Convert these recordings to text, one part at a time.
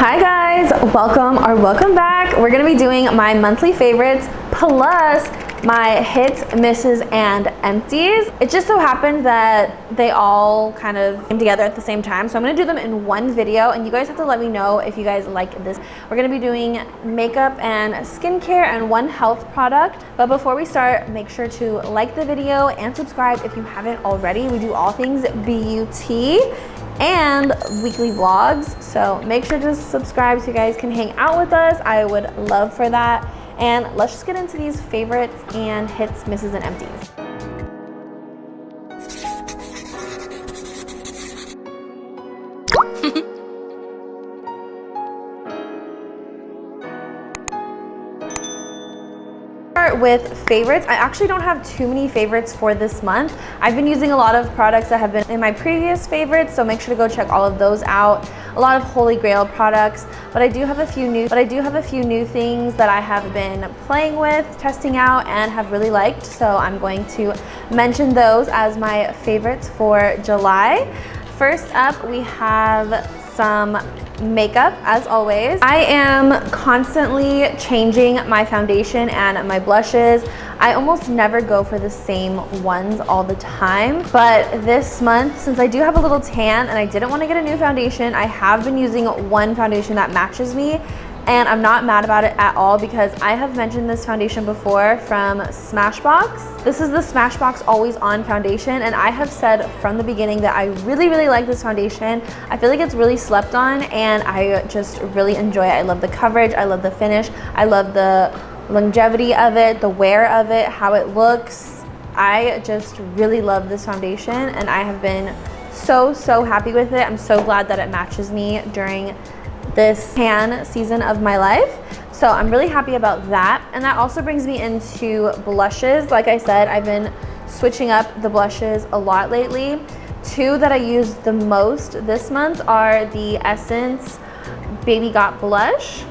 Hi guys, welcome back. We're gonna be doing my monthly favorites plus my hits, misses, and empties. It just so happened that they all kind of came together at the same time, so I'm gonna do them in one video, and you guys have to let me know if you guys like this. We're gonna be doing makeup and skincare and one health product. But before we start, make sure to like the video and subscribe if you haven't already. We do all things beauty and weekly vlogs, so make sure to subscribe so you guys can hang out with us. I would love for that. And let's just get into these favorites and hits, misses, and empties. With favorites, I actually don't have too many favorites for this month. I've been using a lot of products that have been in my previous favorites, so make sure to go check all of those out. A lot of Holy Grail products, but I do have a few new things that I have been playing with, testing out, and have really liked. So I'm going to mention those as my favorites for July. First up, we have some makeup, as always. I am constantly changing my foundation and my blushes. I almost never go for the same ones all the time, but this month, since I do have a little tan and I didn't want to get a new foundation, I have been using one foundation that matches me, and I'm not mad about it at all because I have mentioned this foundation before from Smashbox. This is the Smashbox Always On foundation, and I have said from the beginning that I really like this foundation. I feel like it's really slept on, and I just really enjoy it. I love the coverage, I love the finish, I love the longevity of it, the wear of it, how it looks. I just really love this foundation, and I have been so happy with it. I'm so glad that it matches me during this tan season of my life, so I'm really happy about that. And that also brings me into blushes. Like I said, I've been switching up the blushes a lot lately. Two that I use the most this month are the Essence Baby Got blush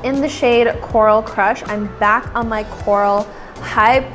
in the shade Coral Crush. I'm back on my coral hype.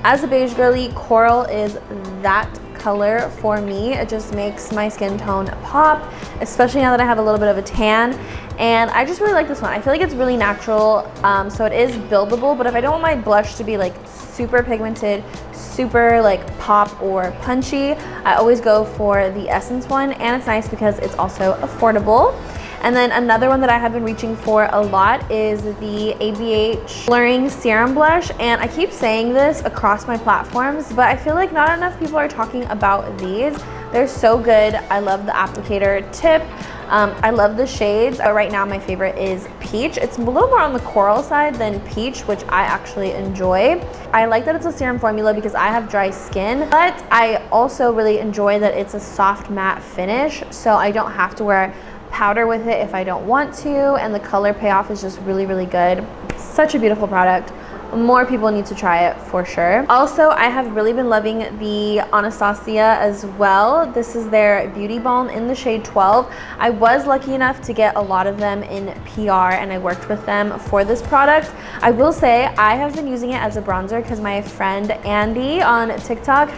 As a beige girly, coral is that color for me. It just makes my skin tone pop, especially now that I have a little bit of a tan, and I just really like this one. I feel like it's really natural, so it is buildable, but if I don't want my blush to be like super pigmented, super like pop or punchy, I always go for the Essence one, and it's nice because it's also affordable. And then another one that I have been reaching for a lot is the ABH Blurring Serum Blush. And I keep saying this across my platforms, but I feel like not enough people are talking about these. They're so good. I love the applicator tip. I love the shades. Right now my favorite is Peach. It's a little more on the coral side than Peach, which I actually enjoy. I like that it's a serum formula because I have dry skin, but I also really enjoy that it's a soft matte finish, so I don't have to wear powder with it if I don't want to, and the color payoff is just really good. Such a beautiful product. More people need to try it for sure. Also, I have really been loving the Anastasia as well. This is their Beauty Balm in the shade 12. I was lucky enough to get a lot of them in PR, and I worked with them for this product. I will say I have been using it as a bronzer because my friend Andy on TikTok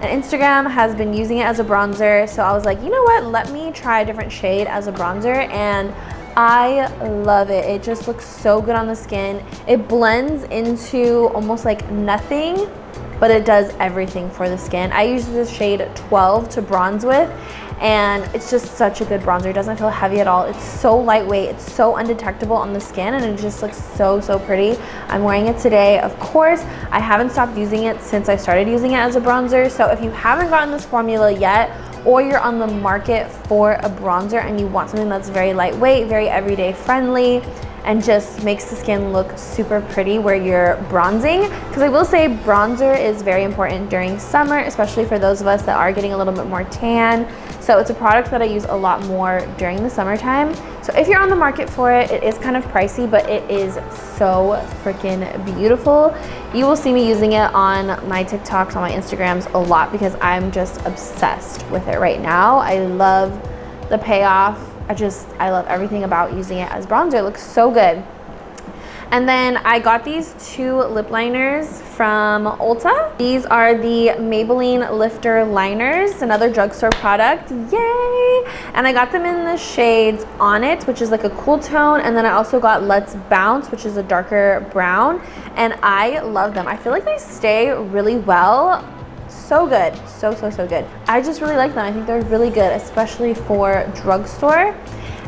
and Instagram has been using it as a bronzer, so I was like, you know what, let me try a different shade as a bronzer, and I love it. It just looks so good on the skin. It blends into almost like nothing, but it does everything for the skin. I use this shade 12 to bronze with, and it's just such a good bronzer. It doesn't feel heavy at all. It's so lightweight, it's so undetectable on the skin, and it just looks so pretty. I'm wearing it today, of course. I haven't stopped using it since I started using it as a bronzer, so if you haven't gotten this formula yet, or you're on the market for a bronzer and you want something that's very lightweight, very everyday friendly, and just makes the skin look super pretty where you're bronzing, because I will say bronzer is very important during summer, especially for those of us that are getting a little bit more tan. So it's a product that I use a lot more during the summertime. So if you're on the market for it, it is kind of pricey, but it is so freaking beautiful. You will see me using it on my TikToks, on my Instagrams a lot because I'm just obsessed with it right now. I love the payoff. I love everything about using it as bronzer. It looks so good. And then I got these 2 lip liners from Ulta. These are the Maybelline Lifter Liners, another drugstore product, yay! And I got them in the shades On It, which is like a cool tone, and then I also got Let's Bounce, which is a darker brown, and I love them. I feel like they stay really well. So good, so good. I just really like them. I think they're really good, especially for drugstore.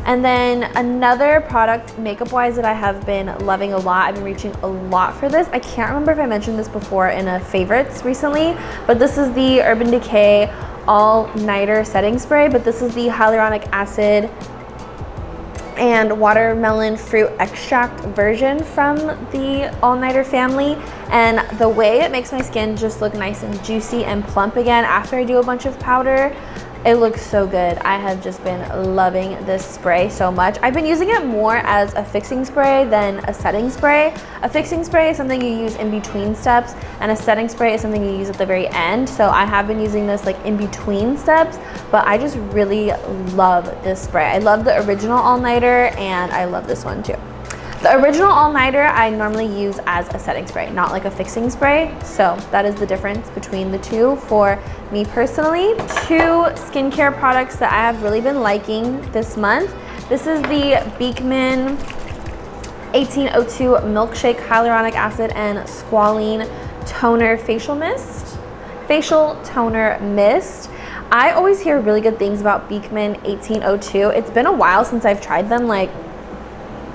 And then another product makeup-wise that I have been loving a lot, I've been reaching a lot for this. I can't remember if I mentioned this before in a favorites recently, but this is the Urban Decay All Nighter Setting Spray, but this is the hyaluronic acid and watermelon fruit extract version from the All Nighter family. And the way it makes my skin just look nice and juicy and plump again after I do a bunch of powder, it looks so good. I have just been loving this spray so much. I've been using it more as a fixing spray than a setting spray. A fixing spray is something you use in between steps, and a setting spray is something you use at the very end. So I have been using this like in between steps, but I just really love this spray. I love the original All Nighter, and I love this one too. The original All Nighter I normally use as a setting spray, not like a fixing spray. So that is the difference between the two for me personally. 2 skincare products that I have really been liking this month. This is the Beekman 1802 Milkshake Hyaluronic Acid and Squalene Toner Facial Mist. Facial Toner Mist. I always hear really good things about Beekman 1802. It's been a while since I've tried them, like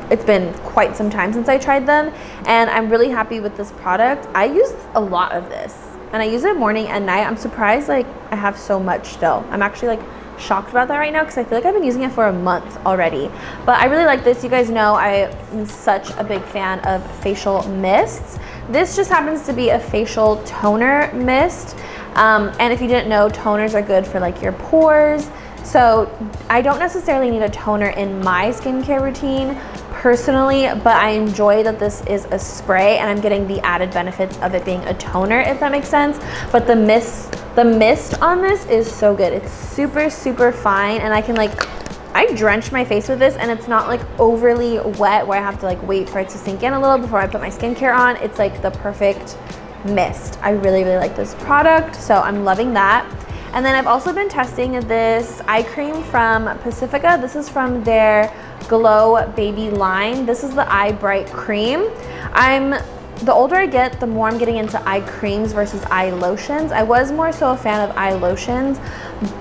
it's been quite some time since I tried them, and I'm really happy with this product. I use a lot of this, and I use it morning and night. I'm surprised like I have so much still. I'm actually like shocked about that right now because I feel like I've been using it for a month already. But I really like this. You guys know I am such a big fan of facial mists. This just happens to be a facial toner mist. And if you didn't know, toners are good for like your pores. So I don't necessarily need a toner in my skincare routine personally, but I enjoy that this is a spray and I'm getting the added benefits of it being a toner, if that makes sense. But the mist on this is so good. It's super fine, and I can I drench my face with this, and it's not like overly wet where I have to like wait for it to sink in a little before I put my skincare on. It's like the perfect mist. I really like this product, so I'm loving that. And then I've also been testing this eye cream from Pacifica. This is from their Glow Baby line. This is the Eye Bright Cream. The older I get, the more I'm getting into eye creams versus eye lotions. I was more so a fan of eye lotions,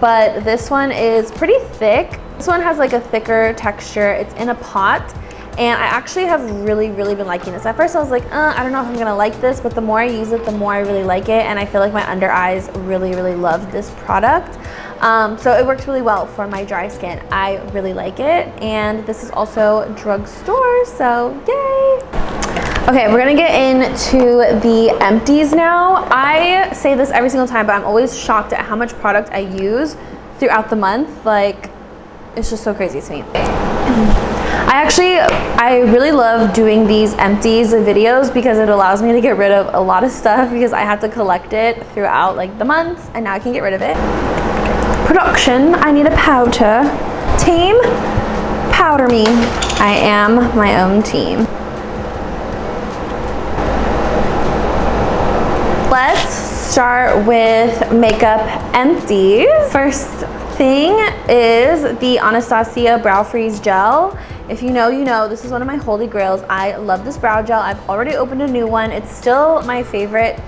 but this one is pretty thick. This one has like a thicker texture. It's in a pot. And I actually have really been liking this. At first I was like, I don't know if I'm gonna like this, but the more I use it, the more I really like it. And I feel like my under eyes really love this product. So it works really well for my dry skin. I really like it. And this is also drugstore, so yay. Okay, we're gonna get into the Empties now. I say this every single time, but I'm always shocked at how much product I use throughout the month. Like, it's just so crazy to me. I really love doing these Empties videos because it allows me to get rid of a lot of stuff because I have to collect it throughout like the months, and now I can get rid of it. Production, I need a powder. Team, powder me. I am my own team. Let's start with makeup Empties. First thing is the Anastasia Brow Freeze Gel. If you know, you know. This is one of my holy grails. I love this brow gel. I've already opened a new one. It's still my favorite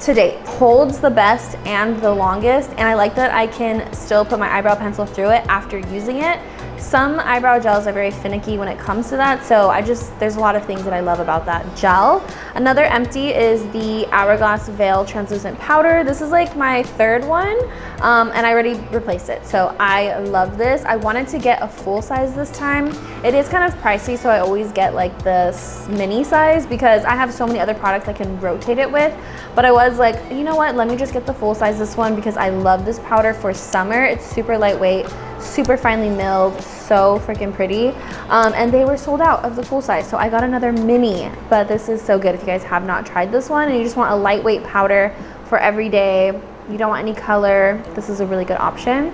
to date. Holds the best and the longest, and I like that I can still put my eyebrow pencil through it after using it. Some eyebrow gels are very finicky when it comes to that, so there's a lot of things that I love about that gel. Another empty is the Hourglass Veil Translucent Powder. This is like my third one, and I already replaced it, so I love this. I wanted to get a full size this time. It is kind of pricey, so I always get like the mini size because I have so many other products I can rotate it with, but I was like, you know what, let me just get the full size this one because I love this powder for summer. It's super lightweight, super finely milled, so freaking pretty, and they were sold out of the full size, so I got another mini. But this is so good if you guys have not tried this one and you just want a lightweight powder for every day, you don't want any color, this is a really good option.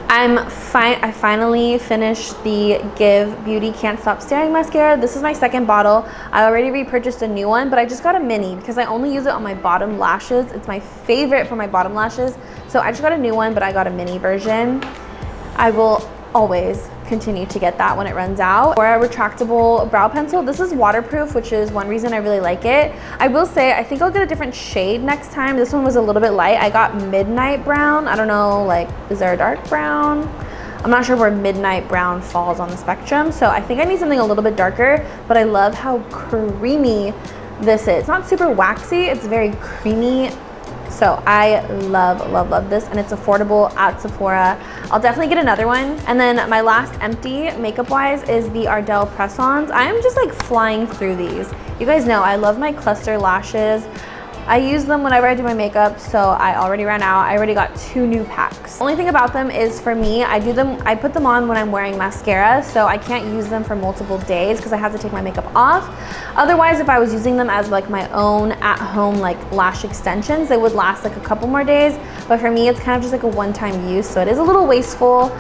I finally finished the Give Beauty Can't Stop Staring mascara. This is my second bottle. I already repurchased a new one, but I just got a mini because I only use it on my bottom lashes. It's my favorite for my bottom lashes. So I just got a new one, but I got a mini version. I will always continue to get that when it runs out. Or a retractable brow pencil. This is waterproof, which is one reason I really like it. I will say, I think I'll get a different shade next time. This one was a little bit light. I got midnight brown. I don't know, like, is there a dark brown? I'm not sure where midnight brown falls on the spectrum. So I think I need something a little bit darker, but I love how creamy this is. It's not super waxy, it's very creamy. So I love this, and it's affordable at Sephora. I'll definitely get another one. And then my last empty makeup wise is the Ardell press-ons. I am just like flying through these. You guys know I love my cluster lashes. I use them whenever I do my makeup, so I already ran out. I already got 2 new packs. The only thing about them is, for me, I put them on when I'm wearing mascara, so I can't use them for multiple days because I have to take my makeup off. Otherwise, if I was using them as like my own at-home like lash extensions, they would last like a couple more days. But for me, it's kind of just like a one-time use, so it is a little wasteful.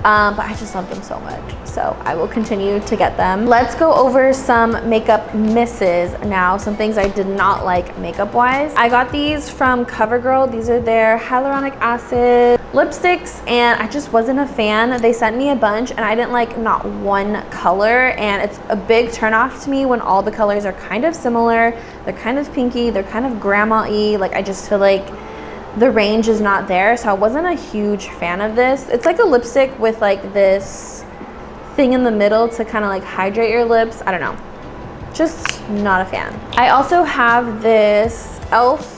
But I just love them so much, so I will continue to get them. Let's go over some makeup misses now, some things I did not like makeup wise. I got these from CoverGirl. These are their hyaluronic acid lipsticks, and I just wasn't a fan. They sent me a bunch and I didn't like not one color, and it's a big turnoff to me when all the colors are kind of similar. They're kind of pinky, they're kind of grandma-y. Like, I just feel like the range is not there, so I wasn't a huge fan of this. It's like a lipstick with like this thing in the middle to kind of like hydrate your lips. I don't know, just not a fan. I also have this e.l.f.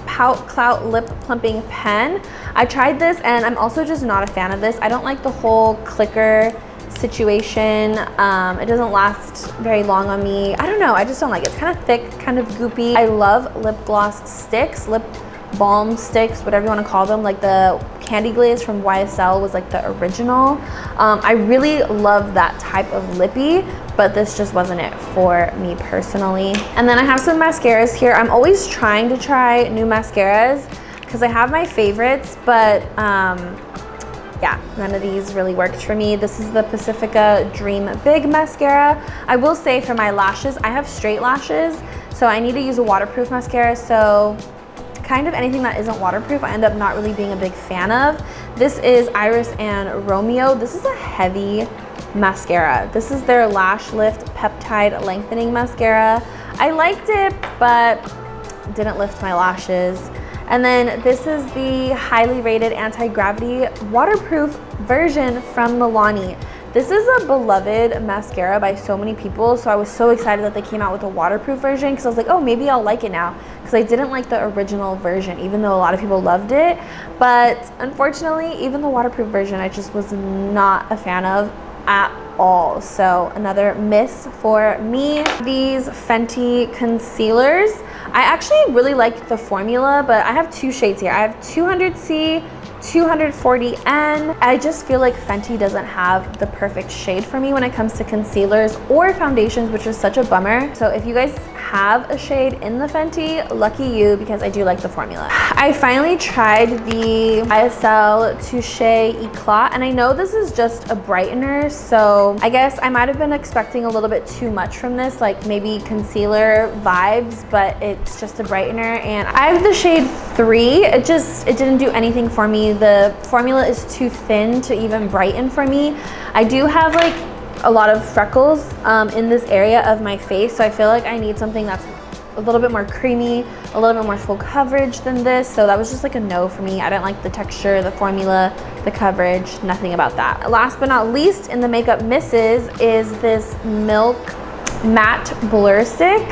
Pout Clout Lip Plumping Pen. I tried this and I'm also just not a fan of this. I don't like the whole clicker situation. It doesn't last very long on me. I don't know, I just don't like it. It's kind of thick, kind of goopy. I love lip gloss sticks, lip balm sticks, whatever you want to call them. Like the Candy Glaze from YSL was like the original. I really love that type of lippy, but this just wasn't it for me personally. And then I have some mascaras here. I'm always trying to try new mascaras because I have my favorites, but yeah, none of these really worked for me. This is the Pacifica Dream Big Mascara. I will say, for my lashes, I have straight lashes, so I need to use a waterproof mascara. So kind of anything that isn't waterproof, I end up not really being a big fan of. This is Iris and Romeo. This is a heavy mascara. This is their Lash Lift Peptide Lengthening Mascara. I liked it, but didn't lift my lashes. And then this is the highly rated anti-gravity waterproof version from Milani. This is a beloved mascara by so many people, so I was so excited that they came out with a waterproof version, because I was like, oh, maybe I'll like it now, because I didn't like the original version, even though a lot of people loved it. But unfortunately, even the waterproof version, I just was not a fan of at all. So another miss for me. These Fenty concealers, I actually really like the formula, but I have 2 shades here. I have 200C, 240N. I just feel like Fenty doesn't have the perfect shade for me when it comes to concealers or foundations, which is such a bummer. So if you guys have a shade in the Fenty, lucky you, because I do like the formula. I finally tried the YSL Touche Eclat, and I know this is just a brightener, so I guess I might have been expecting a little bit too much from this, like maybe concealer vibes, but it's just a brightener. And I have the shade 3. It didn't do anything for me. The formula is too thin to even brighten for me. I do have like a lot of freckles in this area of my face, so I feel like I need something that's a little bit more creamy, a little bit more full coverage than this. So that was just like a no for me. I didn't like the texture, the formula, the coverage, nothing about that. Last but not least in the makeup misses is this Milk Matte Blur Stick.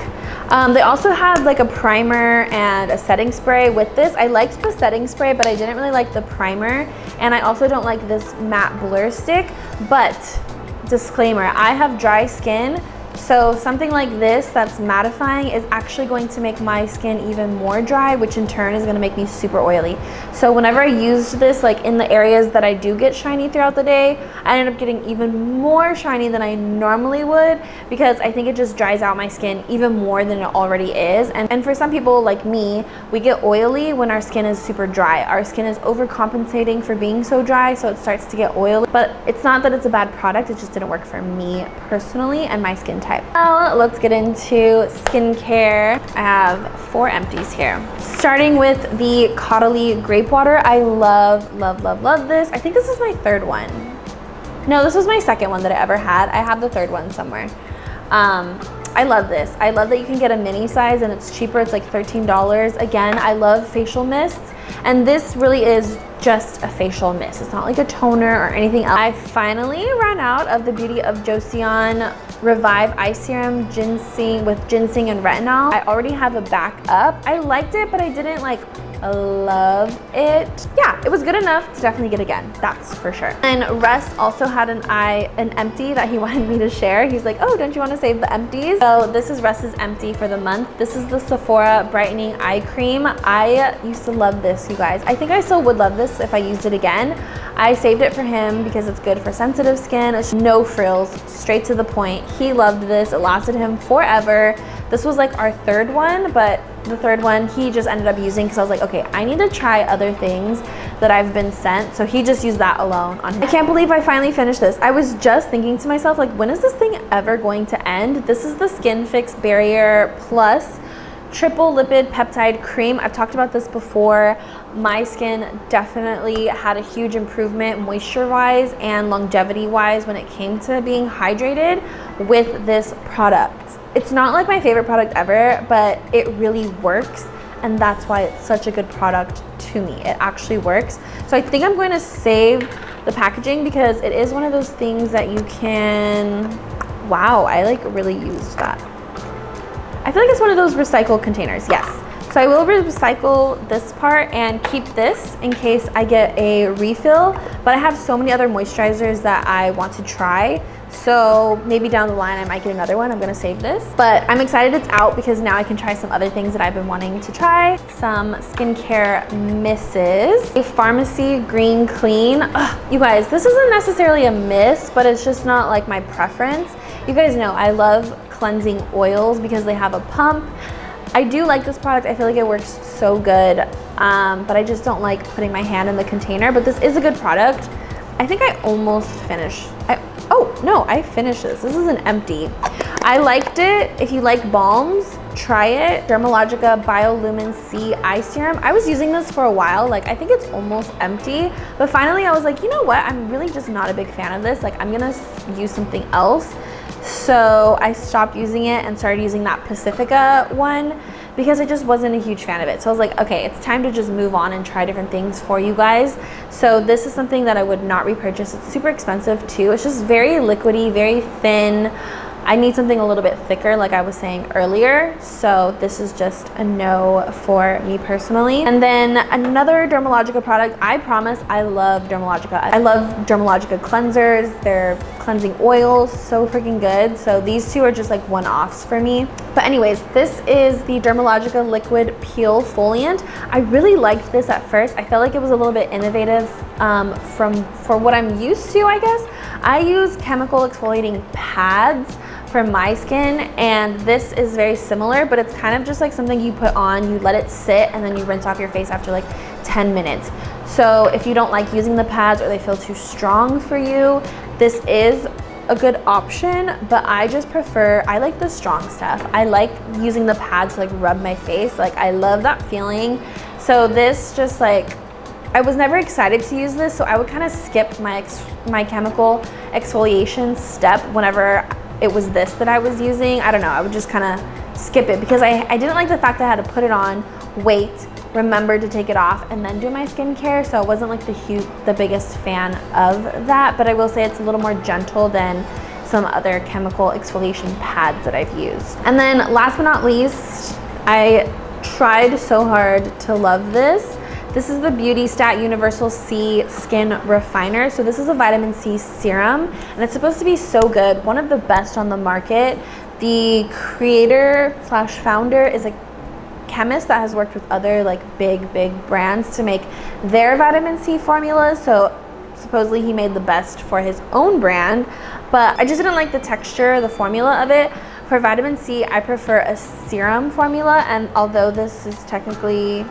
They also had like a primer and a setting spray with this. I liked the setting spray, but I didn't really like the primer. And I also don't like this matte blur stick. But disclaimer, I have dry skin, So something like this that's mattifying is actually going to make my skin even more dry, which in turn is gonna make me super oily. So whenever I used this, like in the areas that I do get shiny throughout the day, I ended up getting even more shiny than I normally would, because I think it just dries out my skin even more than it already is. And for some people like me, we get oily when our skin is super dry. Our skin is overcompensating for being so dry, so it starts to get oily. But it's not that it's a bad product, it just didn't work for me personally and my skin type. Now let's get into skincare. I have 4 empties here. Starting with the Caudalie Grape Water. I love, love, love, love this. I think this is my 3rd one. No, this was my 2nd one that I ever had. I have the 3rd one somewhere. I love this. I love that you can get a mini size and it's cheaper. It's like $13. Again, I love facial mists, and this really is just a facial mist. It's not like a toner or anything else. I finally ran out of the Beauty of Joseon Revive Eye Serum ginseng with ginseng and retinol. I already have a backup. I liked it, but I didn't like love it. Yeah, it was good enough to definitely get again, that's for sure. And Russ also had an empty that he wanted me to share. He's like, oh, don't you want to save the empties? So this is Russ's empty for the month. This is the Sephora Brightening Eye Cream. I used to love this, you guys. I think I still would love this if I used it again. I saved it for him because it's good for sensitive skin. It's no frills, straight to the point. He loved this. It lasted him forever. This was like our 3rd one, but the 3rd one he just ended up using because I was like, okay, I need to try other things that I've been sent. So he just used that alone on him. I can't believe I finally finished this. I was just thinking to myself, like, when is this thing ever going to end? This is the Skin Fix Barrier Plus Triple Lipid Peptide Cream. I've talked about this before. My skin definitely had a huge improvement moisture-wise and longevity-wise when it came to being hydrated with this product. It's not like my favorite product ever, but it really works, and that's why it's such a good product to me. It actually works. So I think I'm going to save the packaging because it is one of those things that you can, wow, I like really used that. I feel like it's one of those recycle containers, yes. So I will recycle this part and keep this in case I get a refill, but I have so many other moisturizers that I want to try. So maybe down the line I might get another one. I'm gonna save this. But I'm excited it's out because now I can try some other things that I've been wanting to try. Some skincare misses. A Pharmacy Green Clean. Ugh, you guys, this isn't necessarily a miss, but it's just not like my preference. You guys know I love cleansing oils because they have a pump. I do like this product. I feel like it works so good, but I just don't like putting my hand in the container. But this is a good product. I think I almost finished. Oh no, I finished this. This is an empty. I liked it. If you like balms, try it. Dermalogica Biolumin C Eye Serum. I was using this for a while. Like, I think it's almost empty, but finally I was like, you know what? I'm really just not a big fan of this. Like, I'm gonna use something else. So I stopped using it and started using that Pacifica one because I just wasn't a huge fan of it. So I was like, okay, it's time to just move on and try different things for you guys. So this is something that I would not repurchase. It's super expensive too. It's just very liquidy, very thin. I need something a little bit thicker, like I was saying earlier. So this is just a no for me personally. And then another Dermalogica product. I promise I love Dermalogica. I love Dermalogica cleansers. Their cleansing oils, so freaking good. So these two are just like one-offs for me. But anyways, this is the Dermalogica Liquid Peel Foliant. I really liked this at first. I felt like it was a little bit innovative for what I'm used to, I guess. I use chemical exfoliating pads for my skin, and this is very similar, but it's kind of just like something you put on, you let it sit, and then you rinse off your face after like 10 minutes. So if you don't like using the pads or they feel too strong for you, this is a good option, but I just prefer, I like the strong stuff. I like using the pads to like rub my face. Like, I love that feeling. So this just like, I was never excited to use this, so I would kind of skip my chemical exfoliation step whenever it was this that I was using. I don't know, I would just kind of skip it because I didn't like the fact that I had to put it on, wait, remember to take it off, and then do my skincare. So I wasn't like the biggest fan of that, but I will say it's a little more gentle than some other chemical exfoliation pads that I've used. And then last but not least, I tried so hard to love this. This is the Beauty Stat Universal C Skin Refiner. So this is a vitamin C serum, and it's supposed to be so good, one of the best on the market. The creator slash founder is a chemist that has worked with other like big brands to make their vitamin C formulas. So supposedly he made the best for his own brand, but I just didn't like the texture, the formula of it. For vitamin C, I prefer a serum formula, and although this is technically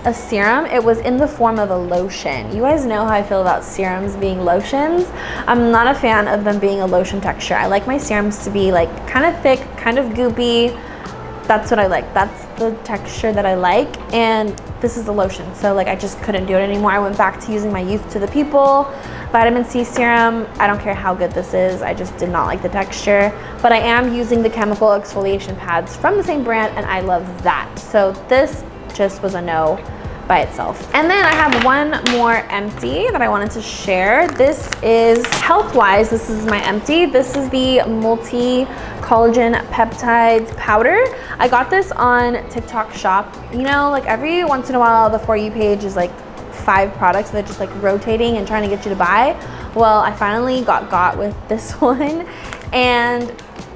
a serum, it was in the form of a lotion. You guys know how I feel about serums being lotions. I'm not a fan of them being a lotion texture. I like my serums to be like kind of thick, kind of goopy. That's what I like. That's the texture that I like, and this is the lotion. So like I just couldn't do it anymore. I went back to using my Youth to the People vitamin C serum. I don't care how good this is, I just did not like the texture. But I am using the chemical exfoliation pads from the same brand, and I love that. So this just was a no by itself. And then I have one more empty that I wanted to share. This is health-wise, this is my empty. This is the multi-collagen peptides powder. I got this on TikTok Shop. You know, like every once in a while, the For You page is like 5 products that are just like rotating and trying to get you to buy. Well, I finally got with this one, and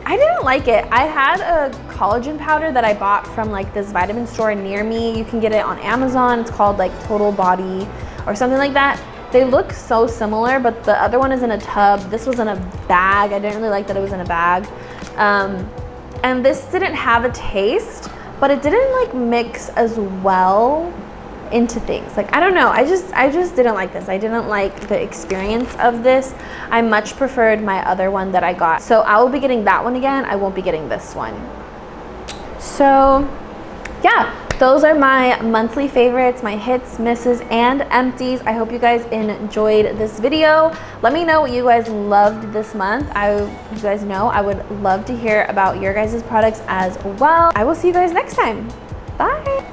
I didn't like it. I had a collagen powder that I bought from like this vitamin store near me. You can get it on Amazon. It's called like Total Body or something like that. They look so similar, but the other one is in a tub. This was in a bag. I didn't really like that it was in a bag. And this didn't have a taste, but it didn't like mix as well into things. Like, I don't know, I just didn't like this. I didn't like the experience of this. I much preferred my other one that I got. So I will be getting that one again. I won't be getting this one. So yeah, those are my monthly favorites, my hits, misses, and empties. I hope you guys enjoyed this video. Let me know what you guys loved this month. You guys know I would love to hear about your guys' products as well. I will see you guys next time. Bye.